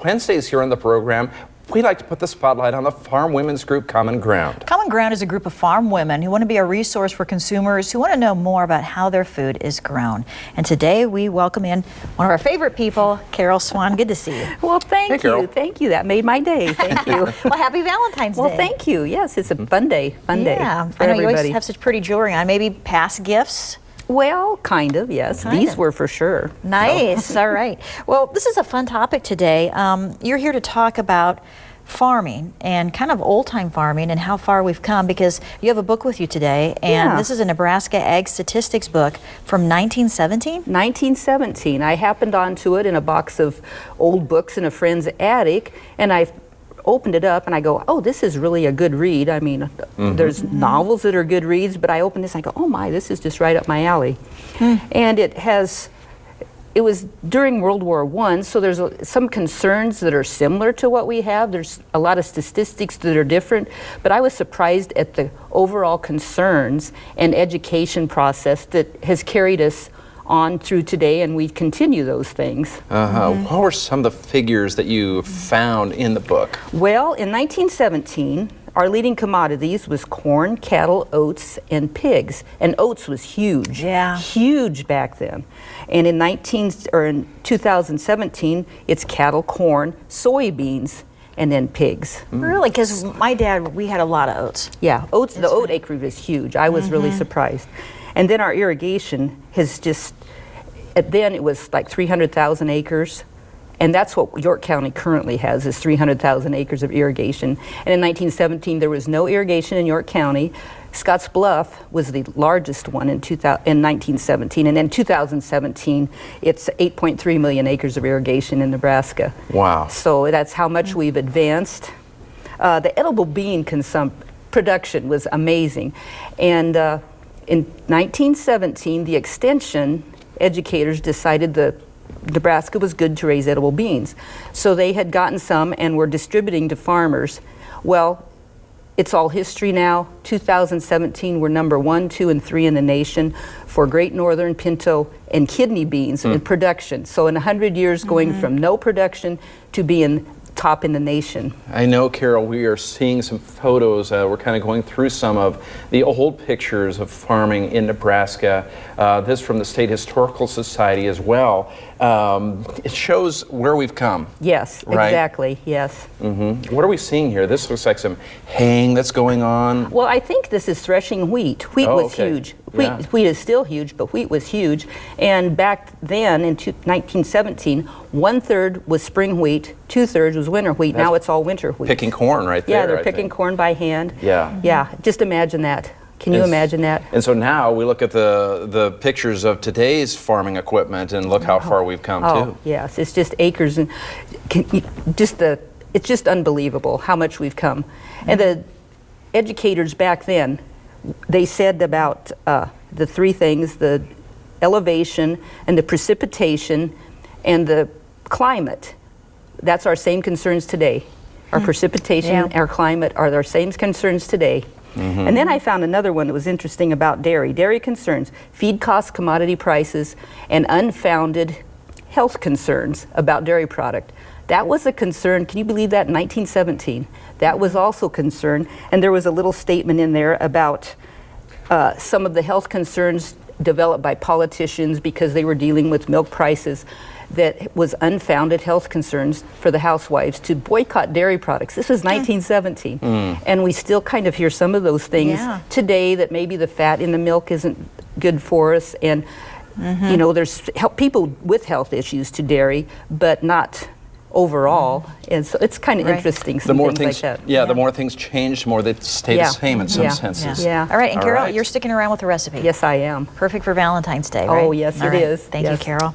Wednesdays here on the program, we like to put the spotlight on the farm women's group Common Ground. Common Ground is a group of farm women who want to be a resource for consumers who want to know more about how their food is grown. And today we welcome in one of our favorite people, Karol Swan. Good to see you. Well, thank you. Thank you. That made my day. Thank you. Well, happy Valentine's Day. Well, thank you. Yes, it's a fun day. Fun day for I know everybody. you always have such pretty jewelry on. Maybe past gifts? Well, kind of, yes. These were for sure. Nice. So. All right. Well, this is a fun topic today. You're here to talk about farming and kind of old-time farming and how far we've come, because you have a book with you today, and this is a Nebraska Ag Statistics book from 1917? 1917. I happened onto it in a box of old books in a friend's attic, and I opened it up and I go, oh, this is really a good read. I mean, there's novels that are good reads, but I open this and I go, oh my, this is just right up my alley. And it was during World War I, so there's some concerns that are similar to what we have. There's a lot of statistics that are different, but I was surprised at the overall concerns and education process that has carried us on through today, and we continue those things. What were some of the figures that you found in the book? Well, in 1917, our leading commodities was corn, cattle, oats, and pigs. And oats was huge. Yeah. Huge back then. And in 2017, it's cattle, corn, soybeans, and then pigs. Really? Because my dad, we had a lot of oats. Yeah, oats. The oat acreage was huge. I was really surprised. And then our irrigation has just, then it was like 300,000 acres. And that's what York County currently has, is 300,000 acres of irrigation. And in 1917, there was no irrigation in York County. Scotts Bluff was the largest one in 1917. And in 2017, it's 8.3 million acres of irrigation in Nebraska. Wow. So that's how much we've advanced. The edible bean production was amazing. And in 1917, the extension educators decided that Nebraska was good to raise edible beans. So they had gotten some and were distributing to farmers. Well, it's all history now. 2017, we're number 1, 2, and 3 in the nation for Great Northern, pinto, and kidney beans in production. So in 100 years, going from no production to being top in the nation. I know, Karol, we are seeing some photos. We're kind of going through some of the old pictures of farming in Nebraska. This from the State Historical Society as well. It shows where we've come. Yes, right? Exactly, yes. What are we seeing here? This looks like some haying that's going on. Well, I think this is threshing wheat. Wheat was huge. Wheat is still huge, but wheat was huge. And back then, in 1917, 1/3 was spring wheat, 2/3 was winter wheat. Now it's all winter wheat. Picking corn right there. Yeah, they're picking corn by hand. Yeah. Yeah, just imagine that. Can you imagine that? And so now we look at the pictures of today's farming equipment and look how far we've come too. Yes, it's just acres and it's just unbelievable how much we've come. And the educators back then, they said about the three things: the elevation and the precipitation and the climate. That's our same concerns today. Our precipitation, our climate are our same concerns today. And then I found another one that was interesting about dairy. Dairy concerns: feed costs, commodity prices, and unfounded health concerns about dairy product. That was a concern. Can you believe that? In 1917, that was also concern. And there was a little statement in there about some of the health concerns developed by politicians because they were dealing with milk prices, that was unfounded health concerns for the housewives to boycott dairy products. This was 1917. And we still kind of hear some of those things today, that maybe the fat in the milk isn't good for us. And, you know, there's people with health issues to dairy, but not overall. And so it's kind of interesting, some things like that. The more things change, the more they stay the same in some senses. All right, and Karol, you're sticking around with the recipe. Yes, I am. Perfect for Valentine's Day, right? Oh, yes, it is. Thank you, Karol.